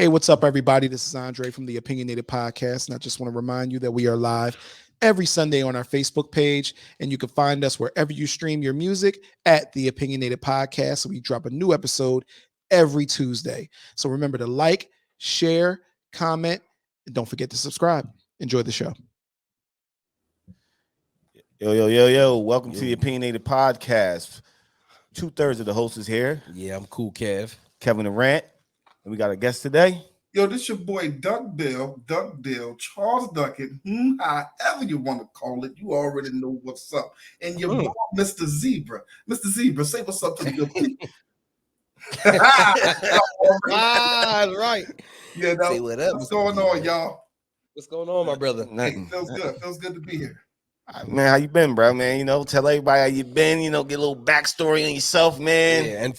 Hey, what's up, everybody? This is Andre from the Opinionated podcast, and I just want to remind you that we are live every Sunday on our Facebook page, and you can find us wherever you stream your music at the Opinionated podcast. So we drop a new episode every Tuesday. So remember to like, share, comment, and don't forget to subscribe. Enjoy the show. Yo. Welcome to the Opinionated podcast. 2/3 of the host is here. Yeah, I'm cool, Kev. Kevin Durant. And we got a guest today. Yo, this your boy Duckdale, Charles Duckett, however you want to call it. You already know what's up. And your boy, Mr. Zebra. Mr. Zebra, say what's up to the good people. Right. Yeah, Say what up, what's going on, y'all? What's going on, my brother? Nothing. Feels good to be here. Man, how you been, bro? Man, tell everybody how you been. Get a little backstory on yourself, man. Yeah, and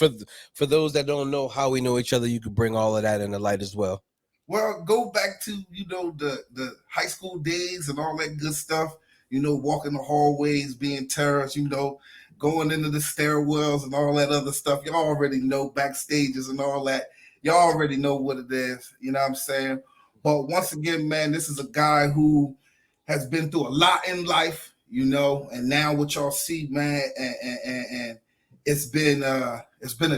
for those that don't know how we know each other, you could bring all of that in the light as well. Well, go back to the high school days and all that good stuff. Walking the hallways, being terrorists. Going into the stairwells and all that other stuff. Y'all already know backstages and all that. Y'all already know what it is. You know what I'm saying? But once again, man, this is a guy who has been through a lot in life, and now what y'all see, man, and it's been a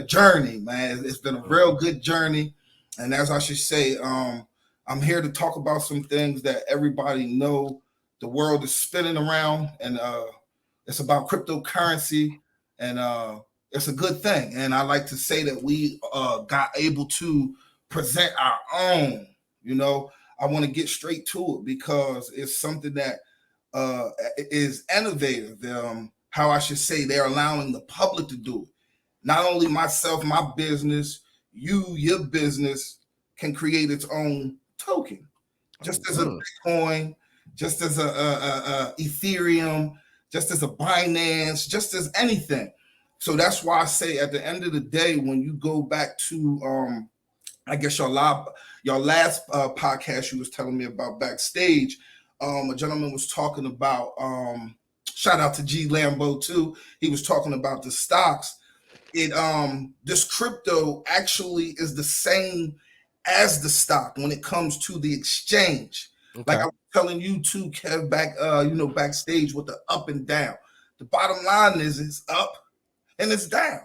journey, man. It's been a real good journey, and as I should say, I'm here to talk about some things that everybody know the world is spinning around, and it's about cryptocurrency, and it's a good thing. And I like to say that we got able to present our own, I want to get straight to it because it's something that is innovative. How I should say, they're allowing the public to do it. Not only myself, my business, your business can create its own token, just as a Bitcoin, just as a Ethereum, just as a Binance, just as anything. So that's why I say at the end of the day, when you go back to I guess your last podcast you was telling me about backstage, a gentleman was talking about, shout out to G Lambo too. He was talking about the stocks. This crypto actually is the same as the stock when it comes to the exchange. Okay. Like I was telling you too, Kev, backstage with the up and down. The bottom line is it's up and it's down.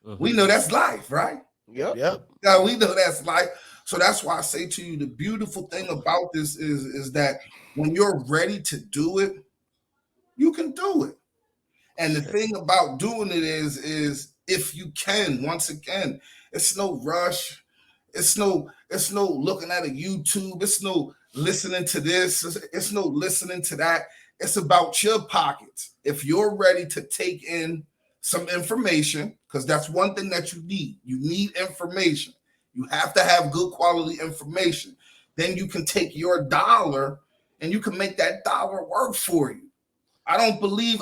Mm-hmm. We know that's life, right? Yep. Yeah, we know that's life. So that's why I say to you, the beautiful thing about this is that when you're ready to do it, you can do it. And the thing about doing it is if you can, once again, it's no rush. It's no looking at a YouTube. It's no listening to this. It's no listening to that. It's about your pockets. If you're ready to take in some information, because that's one thing that you need. You need information. You have to have good quality information. Then you can take your dollar and you can make that dollar work for you. I don't believe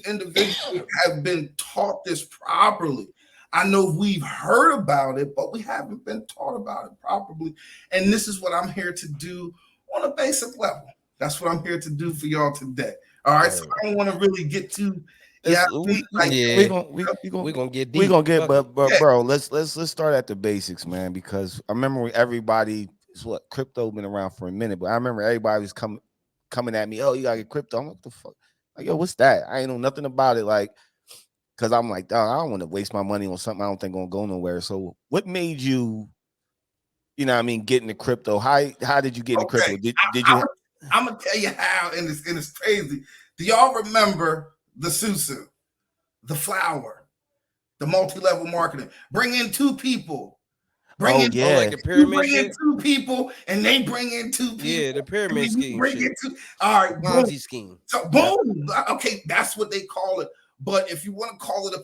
individuals have been taught this properly. I know we've heard about it, but we haven't been taught about it properly. And this is what I'm here to do on a basic level. That's what I'm here to do for y'all today. All right. So I don't want to really get too we're gonna get deep. Bro, let's start at the basics, man, because I remember everybody crypto been around for a minute, but I remember everybody was coming at me, oh, you gotta get crypto. I'm like, what the fuck? Like, yo, what's that? I ain't know nothing about it, like, because I'm like, dog, I don't want to waste my money on something I don't think gonna go nowhere. So what made you, get into crypto? How did you get into crypto? Did you I'm gonna tell you how, and it's crazy. Do y'all remember the Susu, the flower, the multi-level marketing? Bring in two people. Like the pyramid. You bring in two people, and they bring in two people. Yeah, the pyramid scheme. All right, Ponzi scheme. So boom. Yeah. Okay, that's what they call it. But if you want to call it the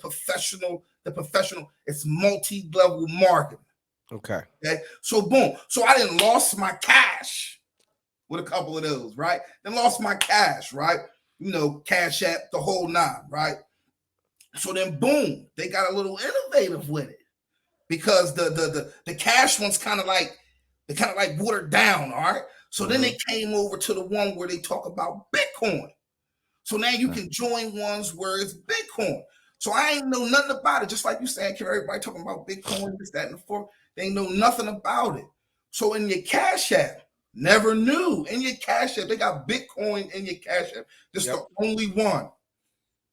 professional, it's multi-level marketing. Okay. So boom. So I didn't lost my cash with a couple of those, right? Then lost my cash, right? Cash App, the whole nine, right? So then boom, they got a little innovative with it because the cash one's kind of like watered down, all right? So then they came over to the one where they talk about Bitcoin. So now you can join ones where it's Bitcoin. So I ain't know nothing about it. Just like you said, everybody talking about Bitcoin, this, that, and the fourth. They ain't know nothing about it. So in your Cash App, never knew. In your Cash App, they got Bitcoin in your Cash App. This is the only one.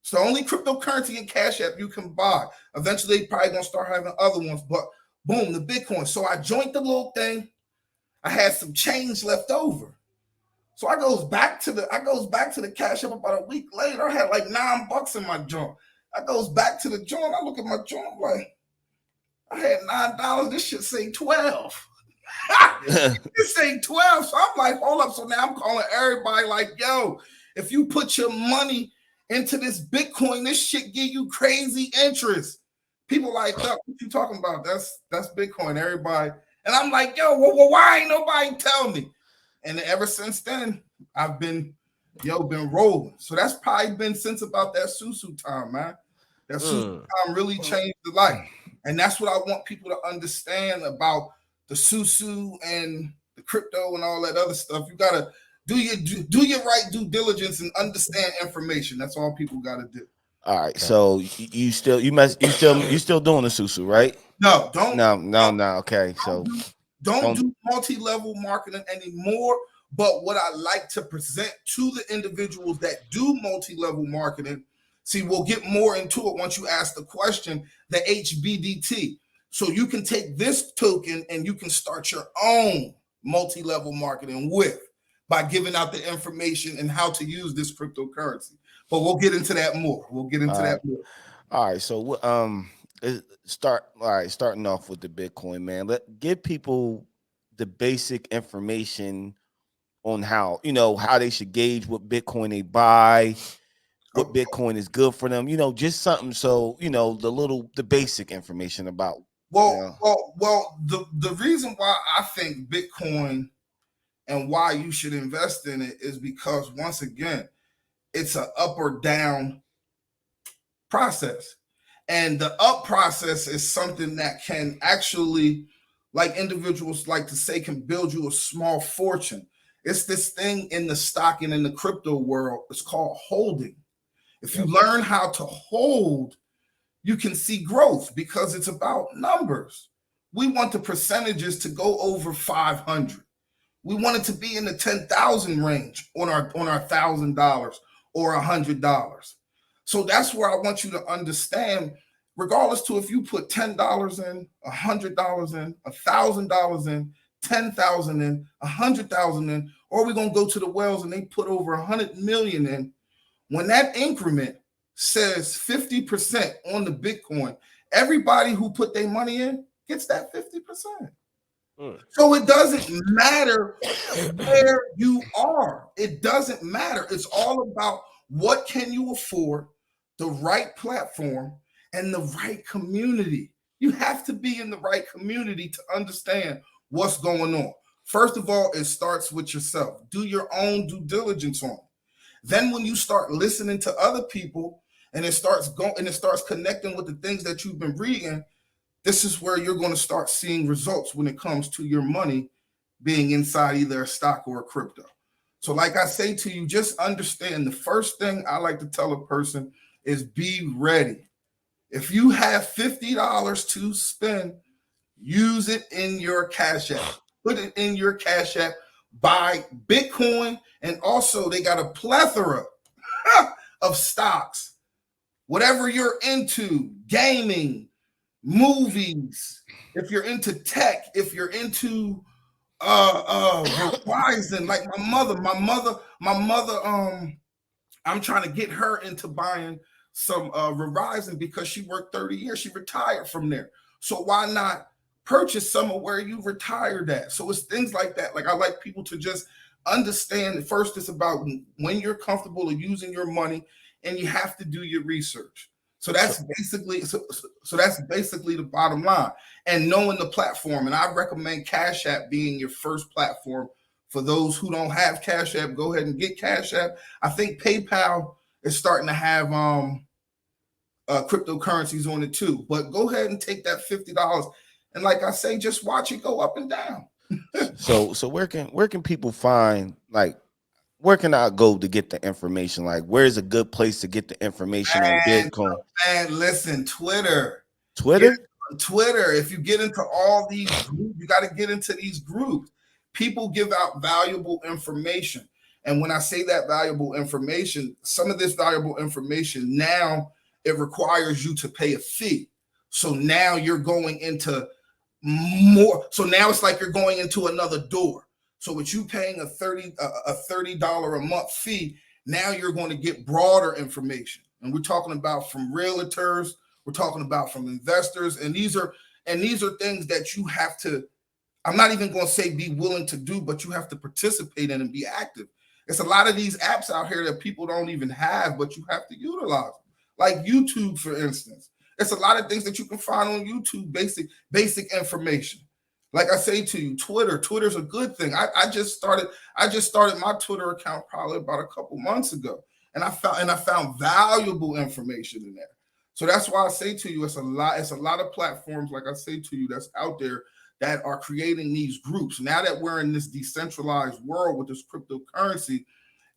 It's the only cryptocurrency in Cash App you can buy. Eventually, they probably gonna start having other ones, but boom, the Bitcoin. So I joined the little thing. I had some change left over. So I goes back to the Cash App about a week later. I had like $9 in my joint. I goes back to the joint. I look at my joint, I'm like, I had $9. This shit say 12. It say 12. So I'm like, hold up. So now I'm calling everybody like, yo, if you put your money into this Bitcoin, this shit give you crazy interest. People like, Duck, what you talking about? That's Bitcoin. Everybody. And I'm like, yo, well, why ain't nobody tell me? And ever since then, I've been rolling. So that's probably been since about that Susu time, man. That Susu time really changed the life. And that's what I want people to understand about the Susu and the crypto and all that other stuff. You gotta do your right due diligence and understand information. That's all people gotta do. All right. So you still doing the Susu, right? No, don't. No. Okay. So don't do multi-level marketing anymore. But what I like to present to the individuals that do multi-level marketing, see, we'll get more into it once you ask the question, the HBDT. So you can take this token and you can start your own multi-level marketing by giving out the information and how to use this cryptocurrency. But we'll get into that more. All right. So starting off with the Bitcoin, man. Give people the basic information on how they should gauge what Bitcoin they buy, what Bitcoin is good for them, just something. So, the basic information about. The reason why I think Bitcoin and why you should invest in it is because, once again, it's an up or down process. And the up process is something that can actually, like individuals like to say, can build you a small fortune. It's this thing in the stock and in the crypto world. It's called holding. If you learn how to hold, you can see growth because it's about numbers. We want the percentages to go over 500. We want it to be in the 10,000 range on our $1,000 or $100. So that's where I want you to understand, regardless to if you put $10 in, $100 in, $1,000 in, 10,000 in, 100,000 in, or we're gonna go to the wells and they put over 100 million in. When that increment says 50% on the Bitcoin, everybody who put their money in gets that 50%. So it doesn't matter where you are. It doesn't matter. It's all about what can you afford, the right platform, and the right community. You have to be in the right community to understand what's going on. First of all, it starts with yourself. Do your own due diligence on it. Then when you start listening to other people and it starts connecting with the things that you've been reading, this is where you're going to start seeing results when it comes to your money being inside either a stock or a crypto. So like I say to you, just understand the first thing I like to tell a person is be ready. If you have $50 to spend, use it in your Cash App. Put it in your Cash App. Buy Bitcoin. And also they got a plethora of stocks. Whatever you're into, gaming, movies, if you're into tech, if you're into Verizon, like my mother, I'm trying to get her into buying some Verizon because she worked 30 years. She retired from there. So why not purchase somewhere where you retired at? So it's things like that. Like I like people to just understand that first it's about when you're comfortable of using your money and you have to do your research. So that's basically the bottom line, and knowing the platform. And I recommend Cash App being your first platform. For those who don't have Cash App, go ahead and get Cash App. I think PayPal is starting to have cryptocurrencies on it too. But go ahead and take that $50, and like I say, just watch it go up and down. So where can people find, like, where can I go to get the information? Like, where's a good place to get the information on Bitcoin? Man, listen, Twitter. Twitter? Twitter. If you get into all these groups, you got to get into these groups. People give out valuable information. And when I say that valuable information, some of this valuable information now it requires you to pay a fee. So now you're going into more. So now it's like you're going into another door. So with you paying a $30 a month fee, now you're going to get broader information. And we're talking about from realtors, we're talking about from investors, and these are things that you have to, I'm not even going to say be willing to do, but you have to participate in and be active. It's a lot of these apps out here that people don't even have, but you have to utilize. Like YouTube, for instance. It's a lot of things that you can find on YouTube, basic information. Like I say to you, Twitter's a good thing. I just started my Twitter account probably about a couple months ago, and I found valuable information in there. So that's why I say to you, it's a lot of platforms, like I say to you, that's out there that are creating these groups. Now that we're in this decentralized world with this cryptocurrency,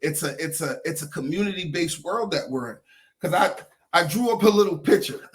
it's a community-based world that we're in. Because I drew up a little picture.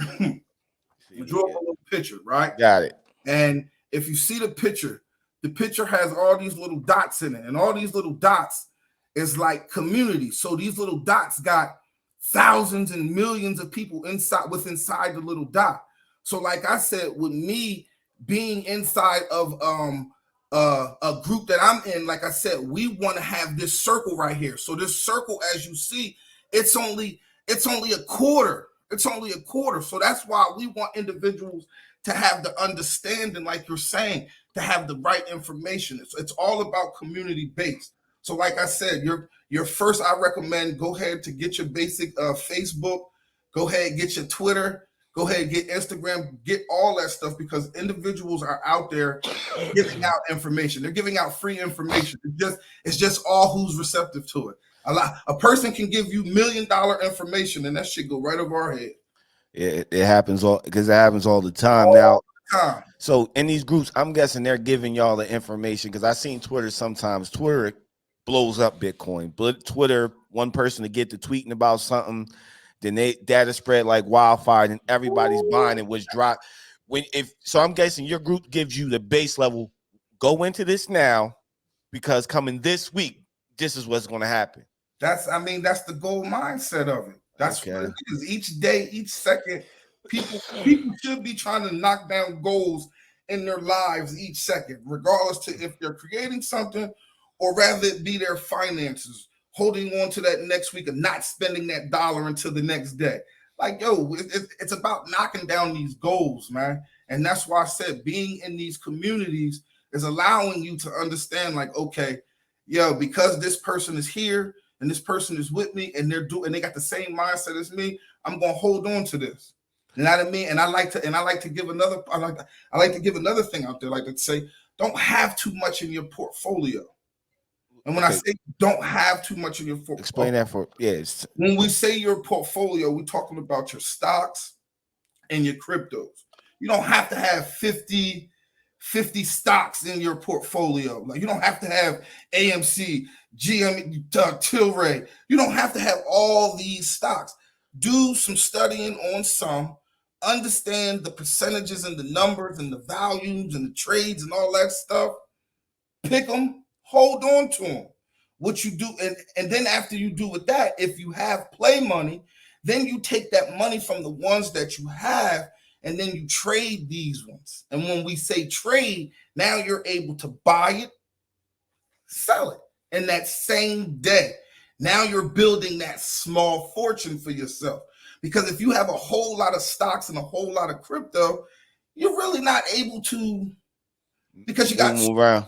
Right? Got it. And if you see the picture has all these little dots in it, and all these little dots is like community. So these little dots got thousands and millions of people inside the little dot. So like I said, with me being inside of a group that I'm in, like I said, we want to have this circle right here. So this circle, as you see, it's only a quarter. It's only a quarter. So that's why we want individuals to have the understanding, like you're saying, to have the right information. It's all about community based. So like I said, your first, I recommend go ahead to get your basic Facebook, go ahead, get your Twitter, go ahead, get Instagram, get all that stuff, because individuals are out there giving out information. They're giving out free information. It's just all who's receptive to it. A person can give you $1 million information, and that shit go right over our head. It happens all the time. So in these groups, I'm guessing they're giving y'all the information, because I seen Twitter sometimes. Twitter blows up Bitcoin, but Twitter, one person to get to tweeting about something, then they data spread like wildfire, and everybody's buying it, which drop. So I'm guessing your group gives you the base level. Go into this now, because coming this week, this is what's going to happen. That's the goal mindset of it. That's what it is. Each day, each second, people should be trying to knock down goals in their lives each second, regardless to if they're creating something or rather it be their finances, holding on to that next week and not spending that dollar until the next day. Like, yo, it's about knocking down these goals, man. And that's why I said being in these communities is allowing you to understand, like, okay, yo, because this person is here and this person is with me and they got the same mindset as me, I'm gonna hold on to this. You know what I mean? And I like to give another thing out there, like to say, don't have too much in your portfolio. And when I say don't have too much in your portfolio, explain that for yes. When we say your portfolio, we're talking about your stocks and your cryptos. You don't have to have 50 stocks in your portfolio. Like, you don't have to have AMC, GM, Tilray. You don't have to have all these stocks. Do some studying on some, understand the percentages and the numbers and the values and the trades and all that stuff. Pick them. Hold on to them. What you do, and then after you do with that, if you have play money, then you take that money from the ones that you have, and then you trade these ones. And when we say trade, now you're able to buy it, sell it in that same day. Now you're building that small fortune for yourself. Because if you have a whole lot of stocks and a whole lot of crypto, you're really not able to, because you got move around.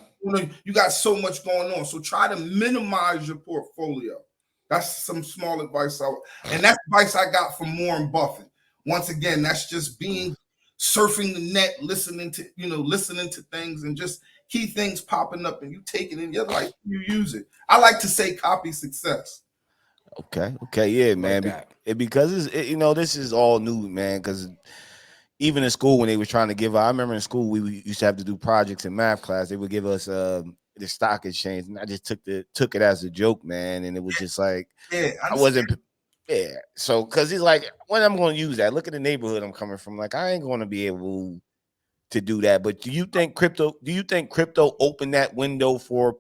You got so much going on. So try to minimize your portfolio. That's some small advice. And that's advice I got from Warren Buffett. Once again, that's just surfing the net, listening to things, and just key things popping up, and you take it in your life, you use it. I like to say copy success. Okay, yeah, man. Like because this is all new, man, because even in school, when they were trying to give out, I remember in school we used to have to do projects in math class. They would give us the stock exchange, and I just took it as a joke, man. And it was just like I wasn't Yeah. So, because he's like, when I'm going to use that, look at the neighborhood I'm coming from. Like, I ain't going to be able to do that. But do you think crypto opened that window for,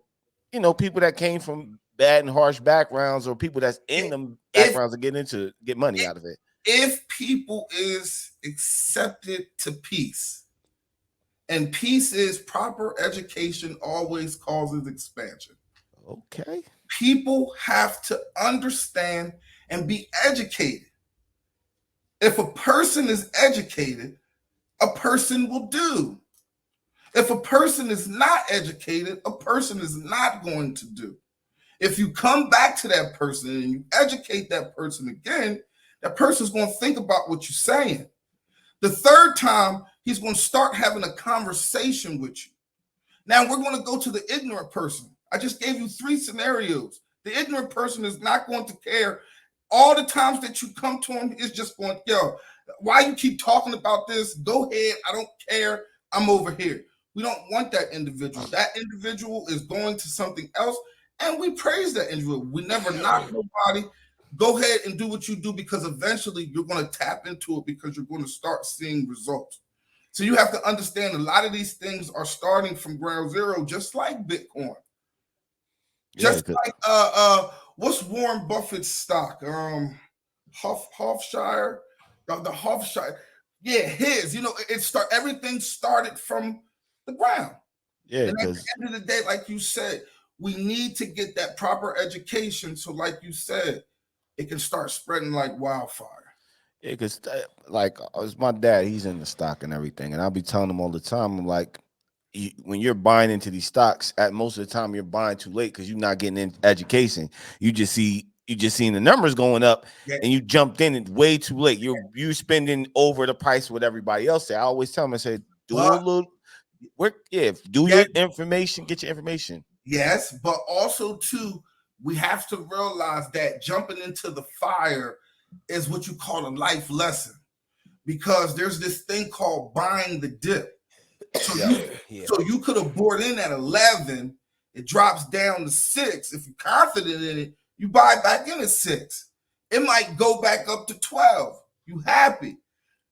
people that came from bad and harsh backgrounds, or people that's in them backgrounds to get money out of it? If people is accepted to peace, and peace is proper education always causes expansion. Okay. People have to understand and be educated. If a person is educated, a person will do. If a person is not educated, a person is not going to do. If you come back to that person and you educate that person again, that person's going to think about what you're saying. The third time, he's going to start having a conversation with you. Now we're going to go to the ignorant person. I just gave you 3 scenarios. The ignorant person is not going to care. All the times that you come to him is just going, yo, why you keep talking about this? Go ahead. I don't care. I'm over here. We don't want that individual. That individual is going to something else, and we praise that individual. We never knock nobody. Go ahead and do what you do, because eventually you're going to tap into it, because you're going to start seeing results. So you have to understand a lot of these things are starting from ground zero, just like Bitcoin. Just like what's Warren Buffett's stock? Hofshire, the Hofshire. Yeah, his. Everything started from the ground. Yeah, and at the end of the day, like you said, we need to get that proper education. So, like you said, it can start spreading like wildfire. Yeah, because it's my dad, he's in the stock and everything, and I'll be telling him all the time, I'm like, when you're buying into these stocks, at most of the time you're buying too late, because you're not getting in education. You just seeing the numbers going up, and you jumped in way too late. You're spending over the price what everybody else say. I always tell them, I say, do a little work. Yeah, do your information, get your information. Yes, but also too, we have to realize that jumping into the fire is what you call a life lesson, because there's this thing called buying the dip. So you could have bought in at 11, it drops down to 6. If you're confident in it, you buy back in at 6. It might go back up to 12. You happy.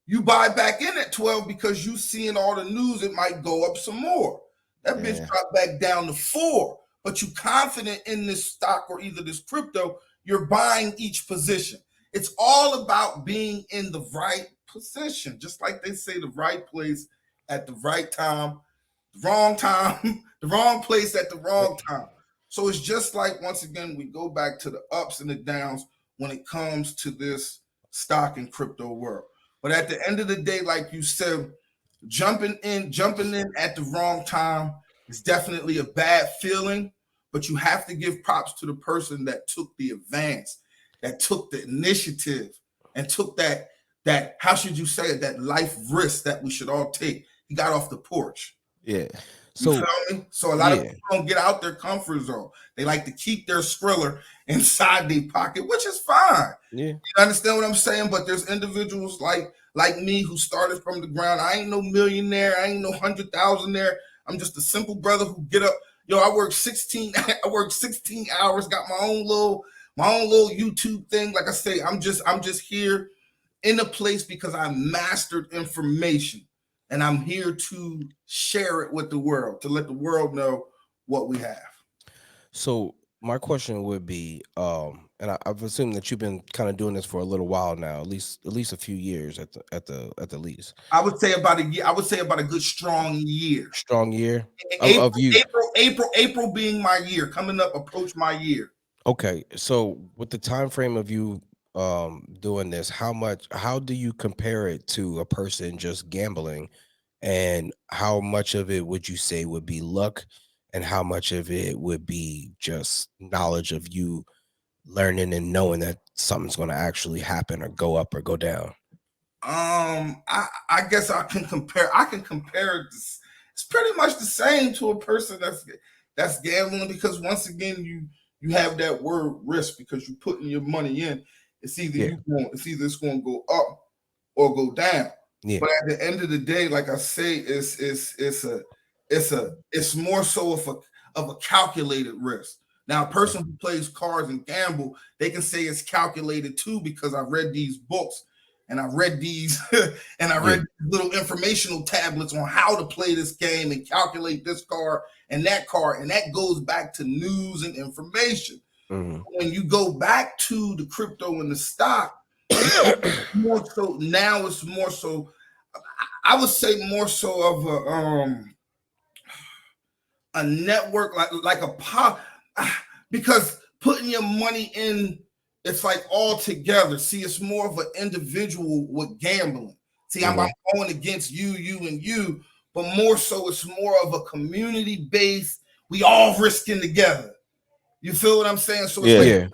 You buy back in at 12 because you seeing all the news, it might go up some more. That bitch dropped back down to 4, but you confident in this stock or either this crypto, you're buying each position. It's all about being in the right position, just like they say, the right place at the right time, the wrong place at the wrong time. So it's just like, once again, we go back to the ups and the downs when it comes to this stock and crypto world. But at the end of the day, like you said, jumping in at the wrong time is definitely a bad feeling, but you have to give props to the person that took the advance, that took the initiative, and took that how should you say it, that life risk that we should all take. He got off the porch. Yeah. So a lot of people don't get out their comfort zone. They like to keep their Skriller inside their pocket, which is fine. Yeah. You understand what I'm saying? But there's individuals like me who started from the ground. I ain't no millionaire. I ain't no 100,000 there. I'm just a simple brother who get up. Yo, I work 16 hours, got my own little YouTube thing. Like I say, I'm just here in a place because I mastered information. And I'm here to share it with the world, to let the world know what we have. So my question would be, and I've assumed that you've been kind of doing this for a little while now, at least a few years at the least. I would say about a year. I would say about a good strong year. Strong year April being my year, coming up, approach my year. Okay, so with the time frame of you doing this, how do you compare it to a person just gambling, and how much of it would you say would be luck, and how much of it would be just knowledge of you learning and knowing that something's going to actually happen or go up or go down? I guess I can compare it. It's pretty much the same to a person that's gambling, because once again you have that word risk, because you're putting your money in. It's either it's going to go up or go down. Yeah. But at the end of the day, like I say, it's more so of a calculated risk. Now, a person who plays cards and gamble, they can say it's calculated too, because I read these books and I read these and I read little informational tablets on how to play this game and calculate this card, and that goes back to news and information. When you go back to the crypto and the stock, more so now, it's more so, I would say more so of a network, like a pop, because putting your money in, it's like all together. See, it's more of an individual with gambling. See, I'm going against you, and you, but more so it's more of a community base. We all risking together. You feel what I'm saying? So it's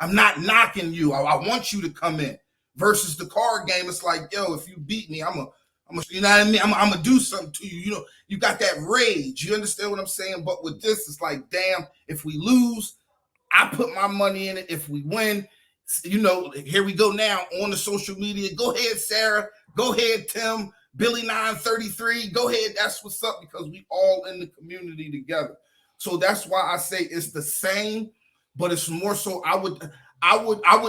I'm not knocking you. I want you to come in. Versus the card game, it's like, yo, if you beat me, I'm a, you know what I mean? I'm gonna do something to you. You know, you got that rage. You understand what I'm saying? But with this, it's like, damn, if we lose, I put my money in it. If we win, you know, here we go now on the social media. Go ahead, Sarah. Go ahead, Tim. Billy 933. Go ahead. That's what's up, because we all in the community together. So that's why I say it's the same, but it's more so. I would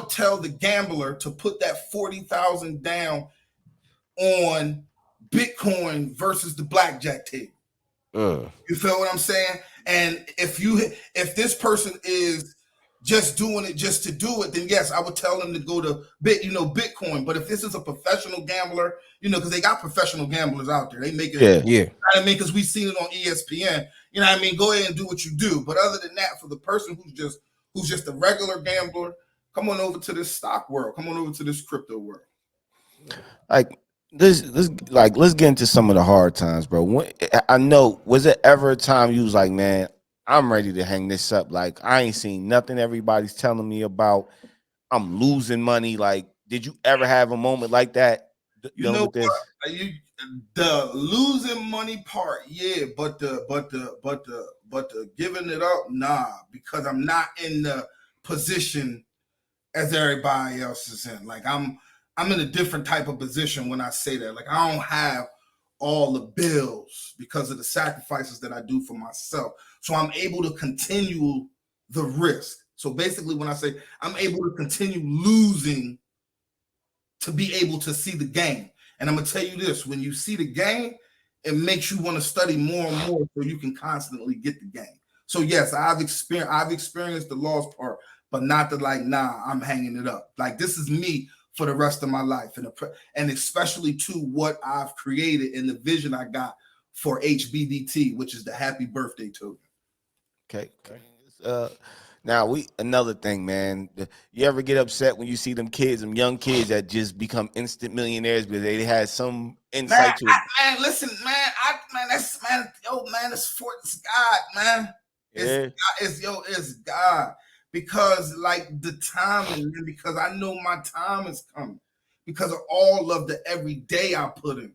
tell the gambler to put that 40,000 down on Bitcoin versus the blackjack table. You feel what I'm saying? And if this person is just doing it just to do it, then yes, I would tell them to go to Bitcoin. But if this is a professional gambler, you know, because they got professional gamblers out there, they make it. I mean, because we've seen it on ESPN. You know what I mean? Go ahead and do what you do. But other than that, for the person who's just a regular gambler, come on over to this stock world. Come on over to this crypto world. Like let's get into some of the hard times, bro. I know, was it ever a time you was like, man, I'm ready to hang this up? Like, I ain't seen nothing everybody's telling me about. I'm losing money. Like, did you ever have a moment like that? You know what? The losing money part, yeah, but the giving it up, nah, because I'm not in the position as everybody else is in. Like, I'm in a different type of position when I say that. Like, I don't have all the bills because of the sacrifices that I do for myself. So I'm able to continue the risk. So basically, when I say I'm able to continue losing to be able to see the game. And I'm going to tell you this, when you see the game, it makes you want to study more and more so you can constantly get the game. So yes, I've experienced the loss part, but not the like, nah, I'm hanging it up. Like, this is me for the rest of my life. And especially to what I've created and the vision I got for HBDT, which is the happy birthday token. Okay. Now another thing, man. You ever get upset when you see them young kids that just become instant millionaires because they had some insight to it? Man, listen, man, that's God, man. It's God. Because like the timing, man, because I know my time is coming because of all of the every day I put in.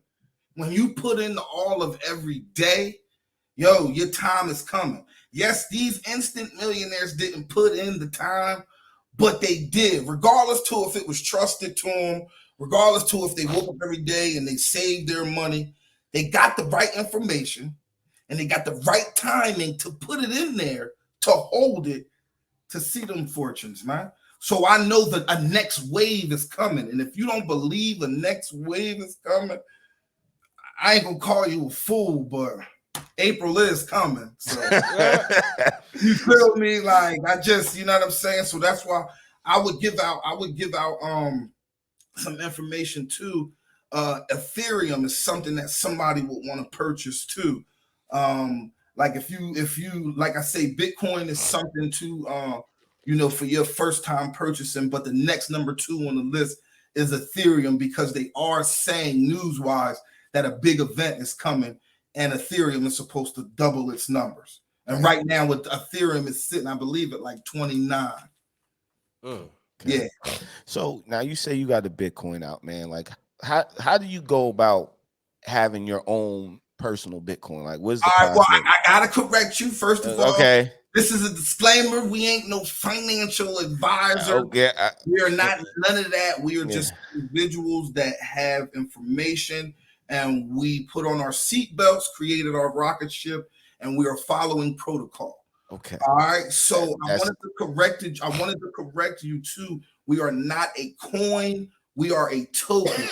When you put in all of every day, your time is coming. Yes, these instant millionaires didn't put in the time, but they did, regardless to if it was trusted to them, regardless to if they woke up every day and they saved their money. They got the right information and they got the right timing to put it in there, to hold it, to see them fortunes, man. So I know that a next wave is coming. And if you don't believe the next wave is coming, I ain't gonna call you a fool, but April is coming. So you feel me? Like, I just, you know what I'm saying? So that's why I would give out some information too. Ethereum is something that somebody would want to purchase too. Like if you like I say, Bitcoin is something to for your first time purchasing, but the next number 2 on the list is Ethereum, because they are saying news-wise that a big event is coming and Ethereum is supposed to double its numbers. And right now with Ethereum is sitting, I believe, at like 29. Okay. Yeah. So now you say you got the Bitcoin out, man. Like, how do you go about having your own personal Bitcoin? Like, what's the process? Well, I gotta correct you first of all. Okay. This is a disclaimer. We ain't no financial advisor. Okay. We are not none of that. We are just individuals that have information, and we put on our seatbelts, created our rocket ship, and we are following protocol. Okay. All right. So I wanted to correct you too. We are not a coin. We are a token.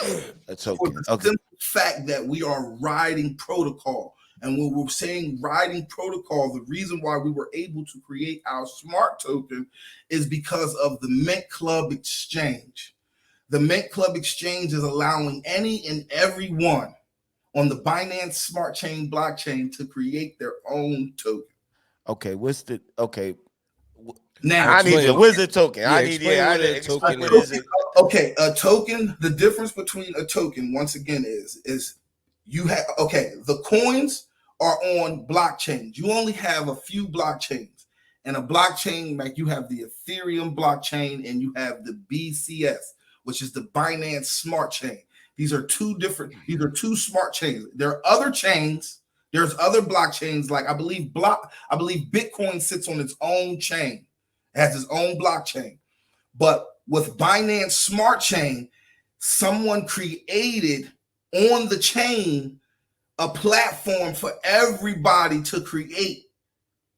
A token. For the simple fact that we are riding protocol. And when we're saying riding protocol, the reason why we were able to create our smart token is because of the Mint Club Exchange. The Mint Club Exchange is allowing any and everyone on the Binance Smart Chain blockchain to create their own token. Okay, Now I need to. What's the token? Yeah, explain what a token is. Okay, a token. The difference between a token, once again, is you have the coins are on blockchains. You only have a few blockchains, and a blockchain like you have the Ethereum blockchain and you have the BCS, which is the Binance Smart Chain. These are two smart chains. There are other chains. There's other blockchains, like I believe Bitcoin sits on its own chain, has its own blockchain. But with Binance Smart Chain, someone created on the chain a platform for everybody to create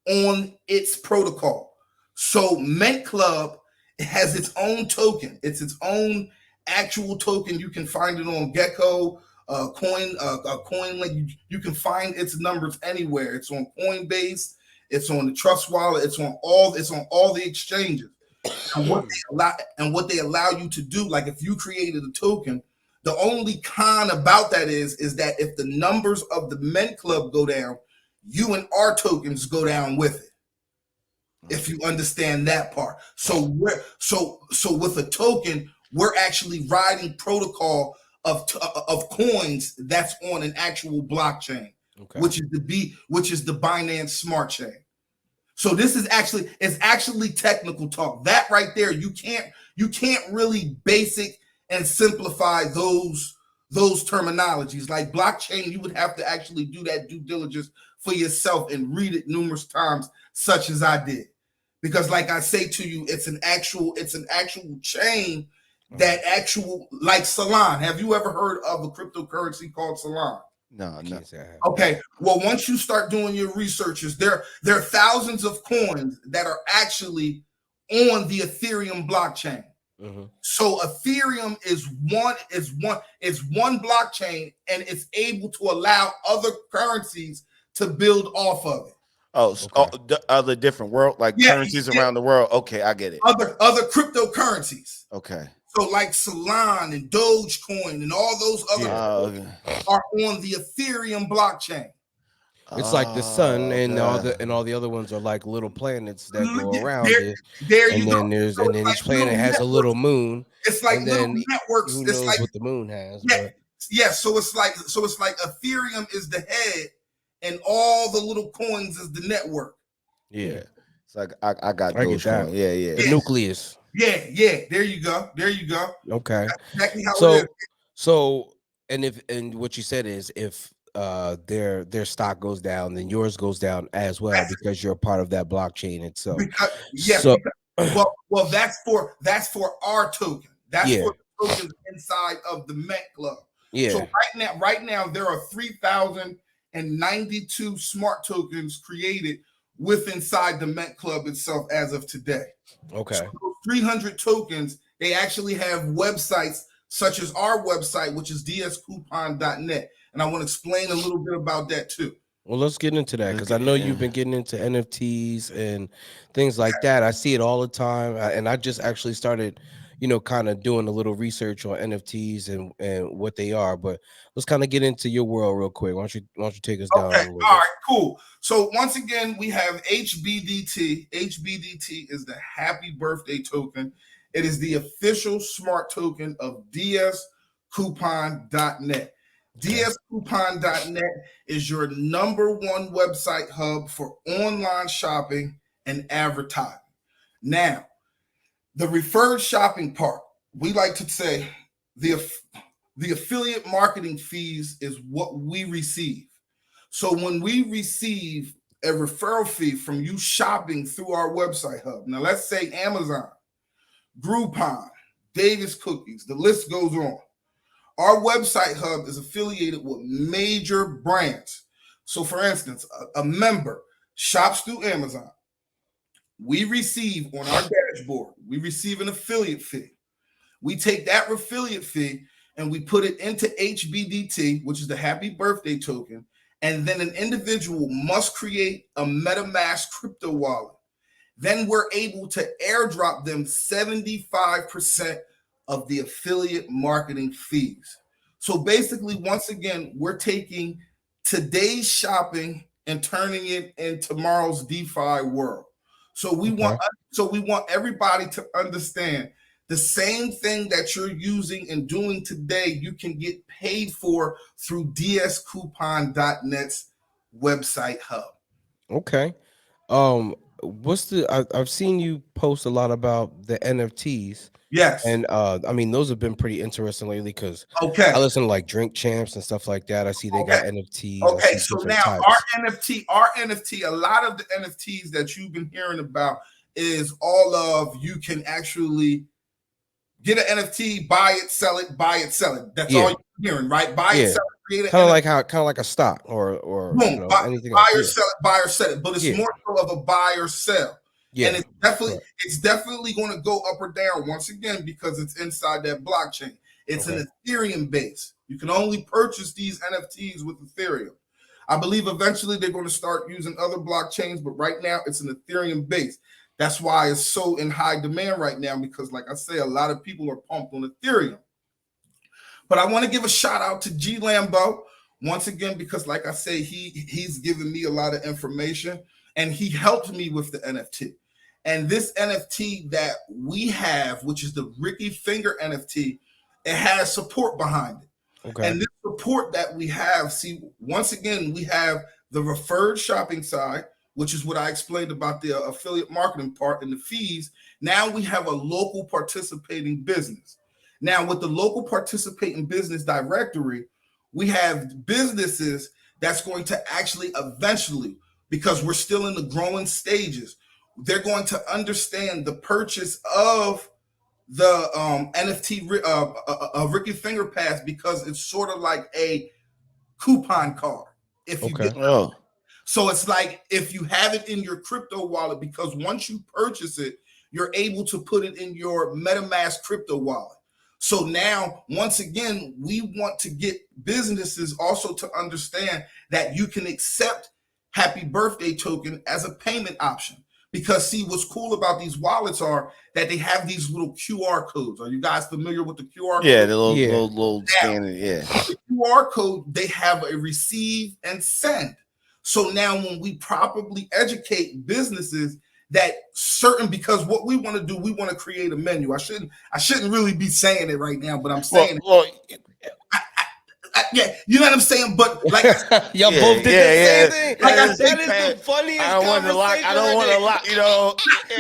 on its protocol. So Mint Club has its own token. It's its own actual token. You can find it on Gecko, CoinLink. You can find its numbers anywhere. It's on Coinbase. It's on the Trust Wallet. It's on all the exchanges. And what they allow you to do, like if you created a token, the only con about that is that if the numbers of the Mint Club go down, you and our tokens go down with it. If you understand that part. So with a token, we're actually riding protocol of coins that's on an actual blockchain, which is the Binance Smart Chain. So this is actually technical talk. That right there, you can't really basic and simplify those terminologies. Like blockchain, you would have to actually do that due diligence for yourself and read it numerous times, such as I did. Because like I say to you, it's an actual chain that like Salon. Have you ever heard of a cryptocurrency called Salon? No. Okay. Well, once you start doing your researches, there are thousands of coins that are actually on the Ethereum blockchain. Mm-hmm. So Ethereum is one blockchain, and it's able to allow other currencies to build off of it. The other different world, currencies around the world. Okay, I get it. Other cryptocurrencies. Okay. So like Solana and Dogecoin and all those other are on the Ethereum blockchain. It's like the sun and all the other ones are like little planets that go around it. And then each planet has a little moon. It's like little networks. Who knows what the moon has? So it's like Ethereum is the head and all the little coins is the network. Yeah. It's like I got Dogecoin. Yeah. The nucleus. Yeah. There you go. Okay. That's exactly how it is. So and what you said is if their stock goes down, then yours goes down as well because you're a part of that blockchain itself. Well, that's for our token. That's for the tokens inside of the Mint Club. Yeah. So right now there are 3,092 smart tokens created inside the Mint Club itself as of today. Okay. So 300 tokens, they actually have websites such as our website, which is dscoupon.net. And I want to explain a little bit about that too. Well, let's get into that because I know you've been getting into NFTs and things like that. I see it all the time. And I just actually started, kind of doing a little research on NFTs and what they are. But let's kind of get into your world real quick. Why don't you take us down? Okay. All right, cool. So once again, we have HBDT. HBDT is the happy birthday token. It is the official smart token of dscoupon.net. dscoupon.net is your number one website hub for online shopping and advertising. Now, the referred shopping part, we like to say the affiliate marketing fees is what we receive. So when we receive a referral fee from you shopping through our website hub, now let's say Amazon, Groupon, Davis Cookies, the list goes on. Our website hub is affiliated with major brands. So for instance, a member shops through Amazon, we receive on our dashboard, we receive an affiliate fee. We take that affiliate fee and we put it into HBDT, which is the happy birthday token. And then an individual must create a MetaMask crypto wallet. Then we're able to airdrop them 75% of the affiliate marketing fees. So basically, once again, we're taking today's shopping and turning it in tomorrow's DeFi world. So we want everybody to understand the same thing that you're using and doing today, you can get paid for through dscoupon.net's website hub. Okay. I've seen you post a lot about the NFTs. Yes. And I mean, those have been pretty interesting lately because I listen to like Drink Champs and stuff like that. I see they got NFTs. Okay, so now types. our NFT, a lot of the NFTs that you've been hearing about is all of you can actually get an NFT, buy it, sell it, buy it, sell it. That's all you're hearing, right? Buy it, sell it, create it. Kind of like a stock or boom, anything buy else. Buy or sell it. But it's more so of a buy or sell. Yeah. And it's definitely going to go up or down once again because it's inside that blockchain. It's an Ethereum base. You can only purchase these NFTs with Ethereum. I believe eventually they're going to start using other blockchains, but right now it's an Ethereum base. That's why it's so in high demand right now because, like I say, a lot of people are pumped on Ethereum. But I want to give a shout out to G Lambo once again because, like I say, he's given me a lot of information and he helped me with the NFT. And this NFT that we have, which is the Ricky Finger NFT, it has support behind it. Okay. And this support that we have, see, once again, we have the referred shopping side, which is what I explained about the affiliate marketing part and the fees. Now we have a local participating business. Now with the local participating business directory, we have businesses that's going to actually eventually, because we're still in the growing stages, they're going to understand the purchase of the NFT Ricky Finger Pass because it's sort of like a coupon card. If you get So it's like if you have it in your crypto wallet, because once you purchase it, you're able to put it in your MetaMask crypto wallet. So now, once again, we want to get businesses also to understand that you can accept Happy Birthday token as a payment option. Because see, what's cool about these wallets are that they have these little QR codes. Are you guys familiar with the QR code? Yeah, the little scanner, The QR code, they have a receive and send. So now when we properly educate businesses that certain, because what we want to do, we want to create a menu. I shouldn't really be saying it right now, but I'm saying it. Yeah, you know what I'm saying? But like y'all both did the same thing. Like I said, that is the funniest I don't want to lock, you know.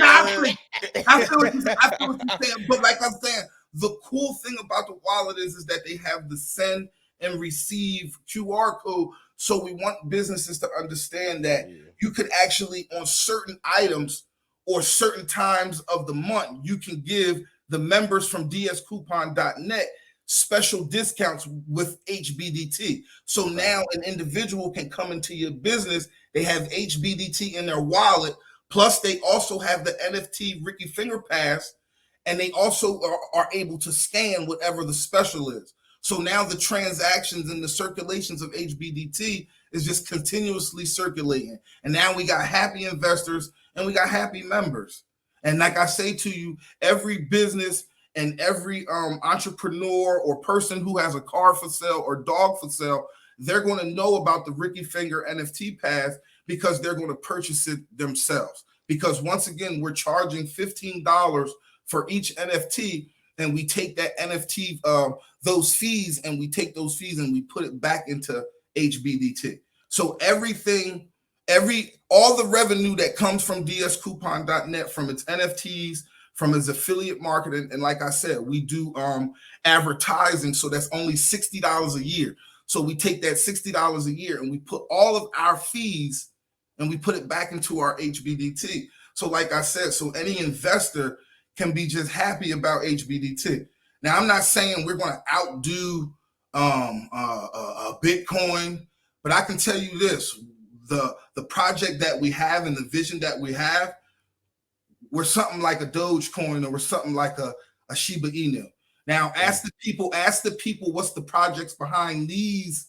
I feel what you're saying, but like I'm saying, the cool thing about the wallet is that they have the send and receive QR code. So we want businesses to understand that you could actually, on certain items or certain times of the month, you can give the members from dscoupon.net special discounts with HBDT. So now an individual can come into your business, they have HBDT in their wallet, plus they also have the NFT Ricky Finger Pass, and they also are able to scan whatever the special is. So now the transactions and the circulations of HBDT is just continuously circulating. And now we got happy investors and we got happy members. And like I say to you, every business and every entrepreneur or person who has a car for sale or dog for sale, they're going to know about the Ricky Finger NFT Pass because they're going to purchase it themselves. Because once again, we're charging $15 for each NFT, and we take that NFT, those fees, and we take those fees and we put it back into HBDT. So all the revenue that comes from dscoupon.net, from its NFTs, from its affiliate marketing, and like I said, we do advertising, so that's only $60 a year. So we take that $60 a year and we put all of our fees and we put it back into our HBDT. So like I said, so any investor can be just happy about HBDT. Now, I'm not saying we're going to outdo Bitcoin, but I can tell you this, the project that we have and the vision that we have, we're something like a Dogecoin or we're something like a Shiba Inu. Now ask the people what's the projects behind these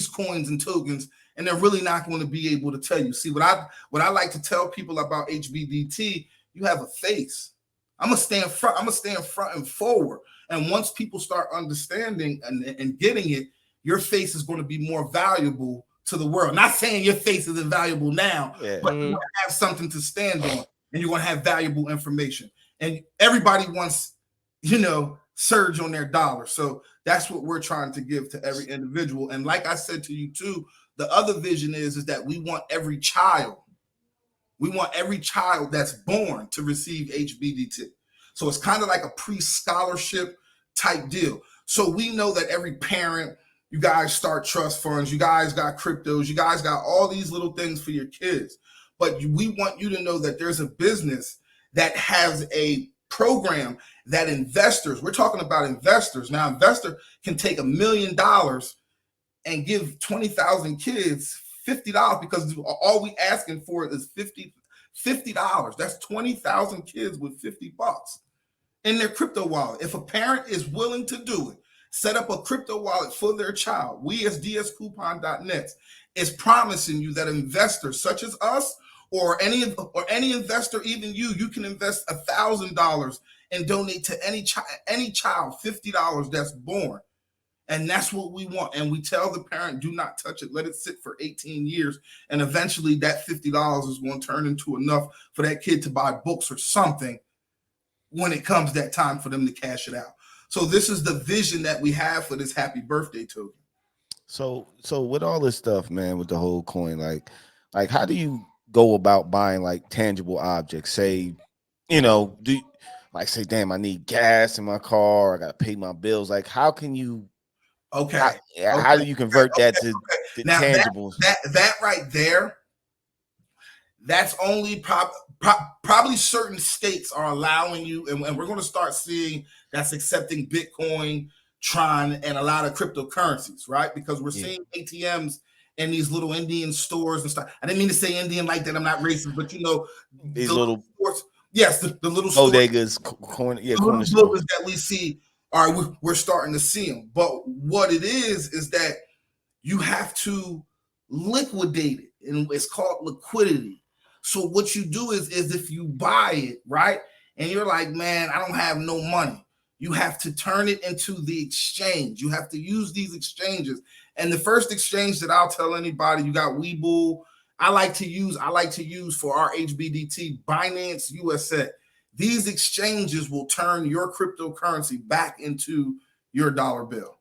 coins and tokens, and they're really not going to be able to tell you. See, what I like to tell people about HBDT, you have a face. I'm gonna stand front and forward. And once people start understanding and getting it, your face is going to be more valuable to the world. Not saying your face is invaluable now, but you have something to stand on, and you're going to have valuable information. And everybody wants, surge on their dollar. So that's what we're trying to give to every individual. And like I said to you too, the other vision is that we want every child that's born to receive HBDT. So it's kind of like a pre-scholarship type deal. So we know that every parent, you guys start trust funds, you guys got cryptos, you guys got all these little things for your kids. But we want you to know that there's a business that has a program that investors, we're talking about investors. Now, investor can take $1 million and give 20,000 kids $50 because all we asking for is $50. That's 20,000 kids with $50 in their crypto wallet. If a parent is willing to do it, set up a crypto wallet for their child. We as dscoupon.net is promising you that investors such as us or any investor, even you can invest $1,000 and donate to any child $50 that's born. And that's what we want. And we tell the parent, do not touch it. Let it sit for 18 years. And eventually that $50 is going to turn into enough for that kid to buy books or something when it comes that time for them to cash it out. So this is the vision that we have for this happy birthday token. So with all this stuff, man, with the whole coin, like how do you go about buying like tangible objects? Say, say, damn, I need gas in my car. I got to pay my bills. Like, how can you? How do you convert that to now, tangibles? That right there, that's only probably certain states are allowing you, and we're going to start seeing that's accepting Bitcoin, Tron, and a lot of cryptocurrencies, right? Because we're seeing ATMs in these little Indian stores and stuff. I didn't mean to say Indian like that. I'm not racist, but these little stores. Yes, the little bodegas, corner stores that we see. All right, we're starting to see them. But what it is that you have to liquidate it, and it's called liquidity. So what you do is if you buy it, right, and you're like, man, I don't have no money, you have to turn it into the exchange. You have to use these exchanges. And the first exchange that I'll tell anybody, you got Webull. I like to use for our HBDT Binance USA. These exchanges will turn your cryptocurrency back into your dollar bill.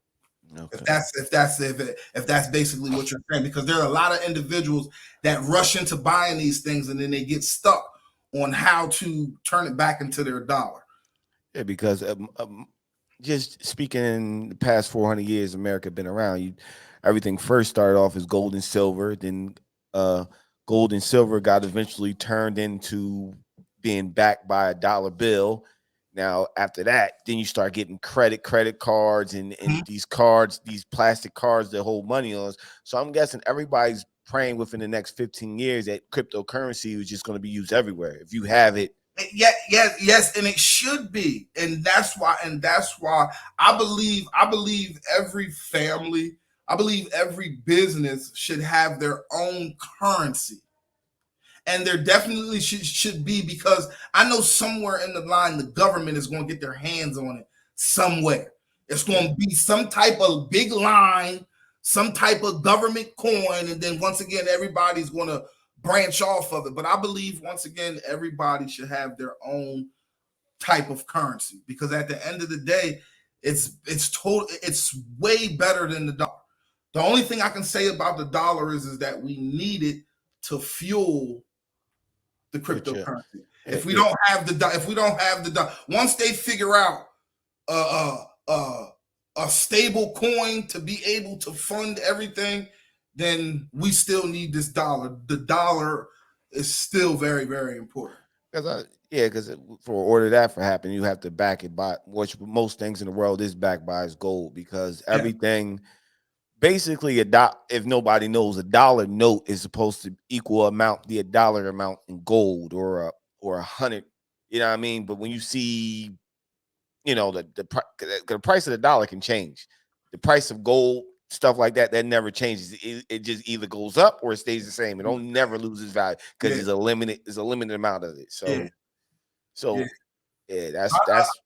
Okay. If that's basically what you're saying, because there are a lot of individuals that rush into buying these things and then they get stuck on how to turn it back into their dollar. Yeah, because just speaking in the past 400 years, America been around. Everything first started off as gold and silver, then gold and silver got eventually turned into being backed by a dollar bill. Now, after that, then you start getting credit cards and these cards, these plastic cards that hold money on us. So I'm guessing everybody's praying within the next 15 years that cryptocurrency is just going to be used everywhere. If you have it. Yes, and it should be. And that's why I believe every family, I believe every business should have their own currency. And there definitely should be, because I know somewhere in the line, the government is going to get their hands on it somewhere. It's going to be some type of big line, some type of government coin. And then once again, everybody's going to branch off of it. But I believe, once again, everybody should have their own type of currency, because at the end of the day, it's way better than the dollar. The only thing I can say about the dollar is that we need it to fuel the cryptocurrency. If we don't have the once they figure out a stable coin to be able to fund everything, then we still need this dollar. The dollar is still very, very important. Because for order that for happen, you have to back it by, which most things in the world is backed by, is gold, because everything. Basically, if nobody knows, a dollar note is supposed to equal the dollar amount in gold, or or 100. You know what I mean? But when you see, you know, the price of the dollar can change. The price of gold, stuff like that, that never changes. It just either goes up or it stays the same. It don't never loses value because there's a limited amount of it. So, that's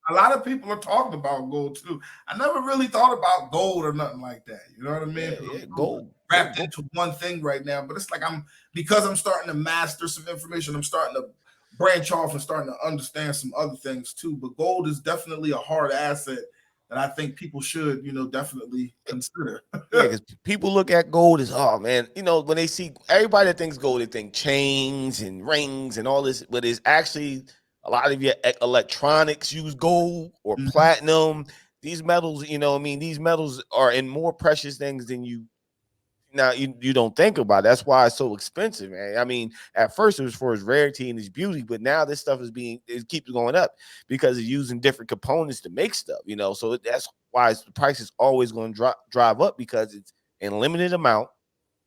a lot of people are talking about gold too. I never really thought about gold or nothing like that. You know what I mean? Gold wrapped into one thing right now, but it's like because I'm starting to master some information. I'm starting to branch off and starting to understand some other things too. But gold is definitely a hard asset that I think people should, definitely consider. Because people look at gold as, oh man, when they see everybody that thinks gold, they think chains and rings and all this, but it's actually a lot of your electronics use gold or platinum. These metals, these metals are in more precious things than you don't think about it. That's why it's so expensive, man. I mean, at first it was for its rarity and its beauty, but now this stuff it keeps going up because it's using different components to make stuff, so that's why the price is always going to drive up, because it's in limited amount.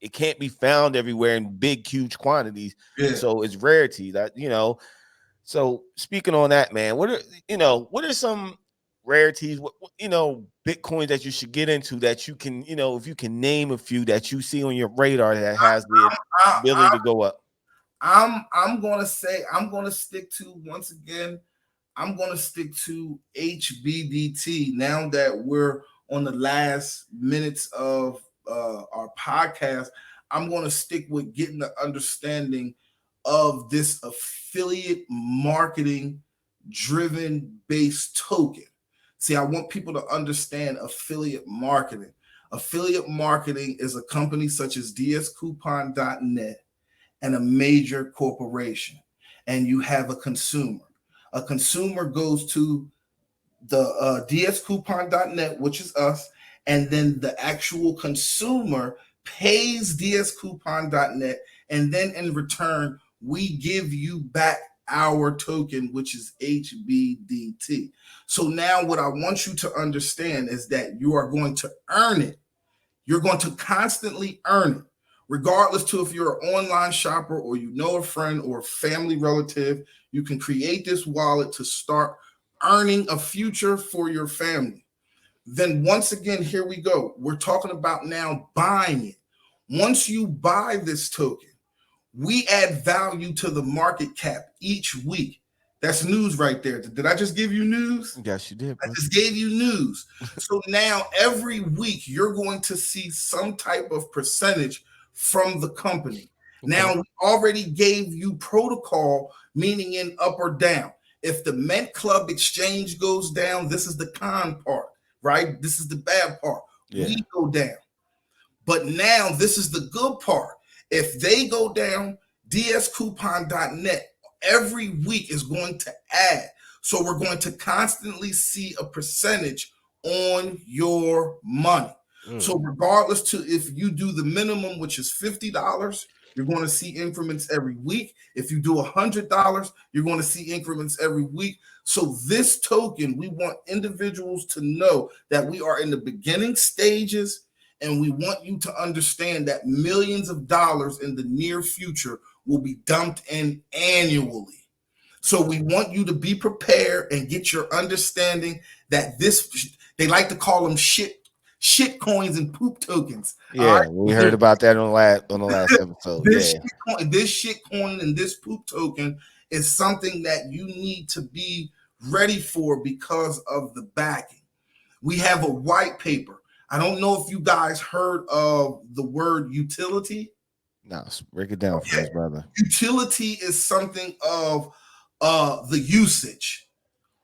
It can't be found everywhere in big, huge quantities. So it's rarity that, so speaking on that, man, what are some rarities, Bitcoins that you should get into that you can, if you can name a few that you see on your radar that has the ability to go up? I'm gonna stick to, once again, I'm gonna stick to HBDT. Now that we're on the last minutes of our podcast, I'm gonna stick with getting the understanding of this affiliate marketing driven based token. See, I want people to understand affiliate marketing. Affiliate marketing is a company such as dscoupon.net and a major corporation, and you have a consumer. A consumer goes to the dscoupon.net, which is us, and then the actual consumer pays dscoupon.net, and then in return, we give you back our token, which is HBDT. So now what I want you to understand is that you are going to earn it. You're going to constantly earn it, regardless to if you're an online shopper or a friend or a family relative. You can create this wallet to start earning a future for your family. Then once again, here we go. We're talking about now buying it. Once you buy this token, we add value to the market cap each week. That's news right there. Did I just give you news? Yes, you did, bro. I just gave you news. So now every week you're going to see some type of percentage from the company. Okay. Now we already gave you protocol, meaning in up or down. If the Mint Club exchange goes down, this is the con part, right? This is the bad part. Yeah. We go down. But now this is the good part. If they go down, dscoupon.net every week is going to add. So we're going to constantly see a percentage on your money. So regardless to if you do the minimum, which is $50, you're going to see increments every week. If you do $100, you're going to see increments every week. So this token, we want individuals to know that we are in the beginning stages, and we want you to understand that millions of dollars in the near future will be dumped in annually. So we want you to be prepared and get your understanding that they like to call them shit coins and poop tokens. Yeah, right? We heard about that on the last episode. This shit coin and this poop token is something that you need to be ready for because of the backing. We have a white paper. I don't know if you guys heard of the word utility. No, break it down for us, brother. Utility is something of the usage.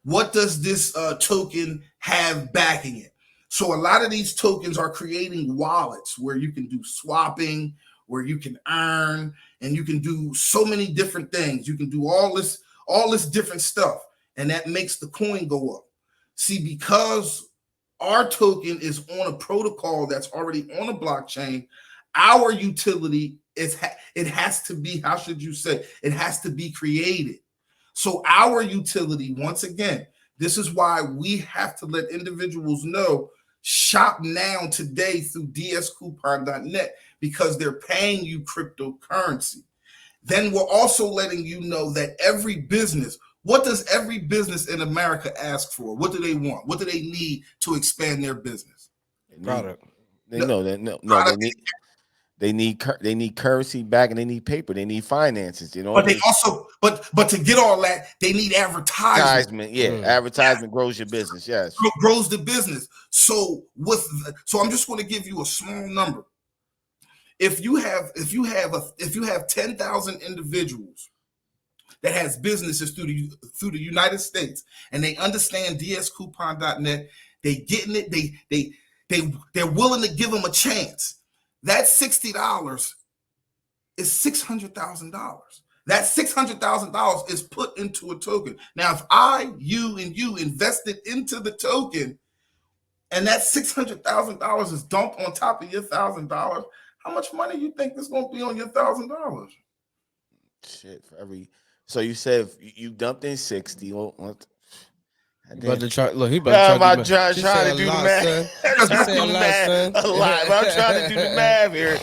What does this token have backing it? So a lot of these tokens are creating wallets where you can do swapping, where you can earn, and you can do so many different things. You can do all this different stuff, and that makes the coin go up. See, because our token is on a protocol that's already on a blockchain, our utility it has to be, how should you say, it has to be created. So our utility, once again, this is why we have to let individuals know, shop now today through dscoupon.net, because they're paying you cryptocurrency. then we're also letting you know that every business, what does every business in America ask for? What do they want? What do they need to expand their business? Product. They know that they need currency back, and they need paper. They need finances. But they also, but to get all that, they need advertisement. Advertisement grows your business. Yes, grows the business. So I'm just going to give you a small number. If you have 10,000 individuals that has businesses through the United States, and they understand dscoupon.net, they getting it. They're willing to give them a chance. That $60 is $600,000. That $600,000 is put into a token. Now, if you invested into the token, and that $600,000 is dumped on top of your $1,000, how much money you think is going to be on your $1,000? Shit, for every. So you said you dumped in 60. But to try, look, he trying about to do the math. A lot. But I'm trying to do the math here.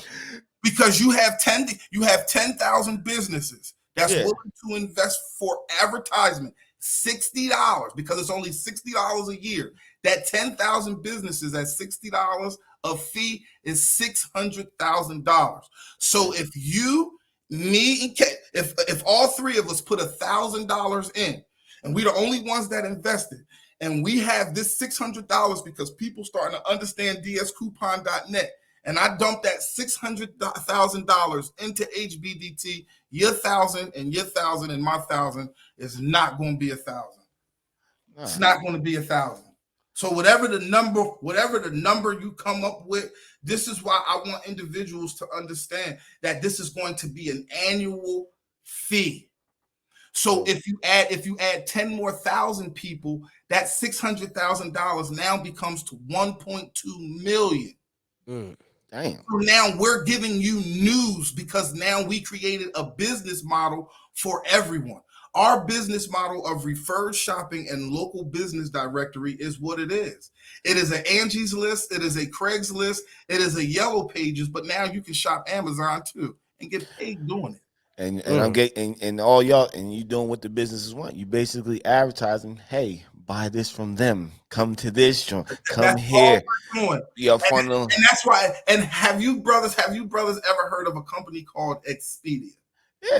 Because you have 10,000 businesses that's willing to invest for advertisement, $60, because it's only $60 a year. That 10,000 businesses at $60 a fee is $600,000. So if you, me, and Kate, if all three of us put $1,000 in, and we're the only ones that invested, and we have this $600 because people starting to understand dscoupon.net, and I dumped that $600,000 into HBDT, your 1,000 and your 1,000 and my 1,000 is not going to be 1,000. It's not going to be 1,000. So whatever the number you come up with, this is why I want individuals to understand that this is going to be an annual fee. So if you add 10 more thousand people, that $600,000 now becomes to 1.2 million. Damn. So now we're giving you news because now we created a business model for everyone. Our business model of referred shopping and local business directory is what it is. It is an Angie's List. It is a Craigslist. It is a Yellow Pages. But now you can shop Amazon too and get paid doing it. And I'm getting and all y'all and you doing what the businesses want. You basically advertising, hey, buy this from them. Come to this joint. Come here. Your funnel. And that's why. And have you brothers ever heard of a company called Expedia?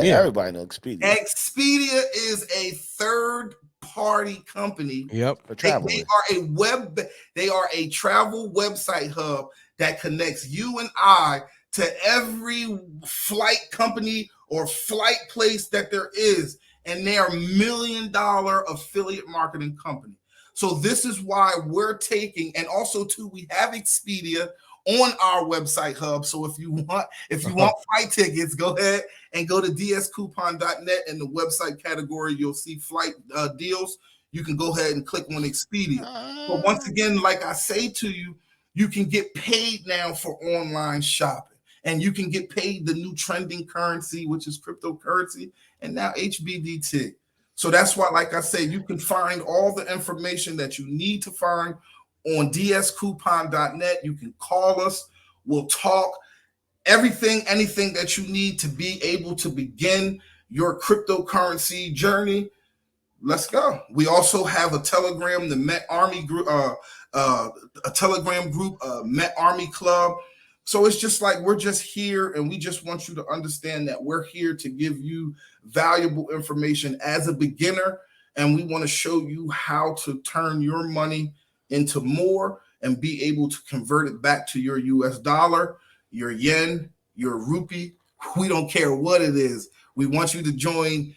Yeah, everybody knows Expedia. Expedia is a third-party company. Yep. For travel. They are a travel website hub that connects you and I to every flight company or flight place that there is. And they are $1 million affiliate marketing company. So this is why we're taking, and also too, we have Expedia on our website hub. So if you want flight tickets, go ahead and go to dscoupon.net. In the website category, you'll see flight deals. You can go ahead and click on Expedia. But once again, like I say to you, you can get paid now for online shopping. And you can get paid the new trending currency, which is cryptocurrency, and now HBDT. So that's why, like I say, you can find all the information that you need to find on dscoupon.net. You can call us. We'll talk anything that you need to be able to begin your cryptocurrency journey. Let's go. We also have a Telegram, the Met Army group, a Telegram group, Met Army Club. So it's just like we're just here, and we just want you to understand that we're here to give you valuable information as a beginner, and we want to show you how to turn your money into more and be able to convert it back to your US dollar, your yen, your rupee. We don't care what it is. We want you to join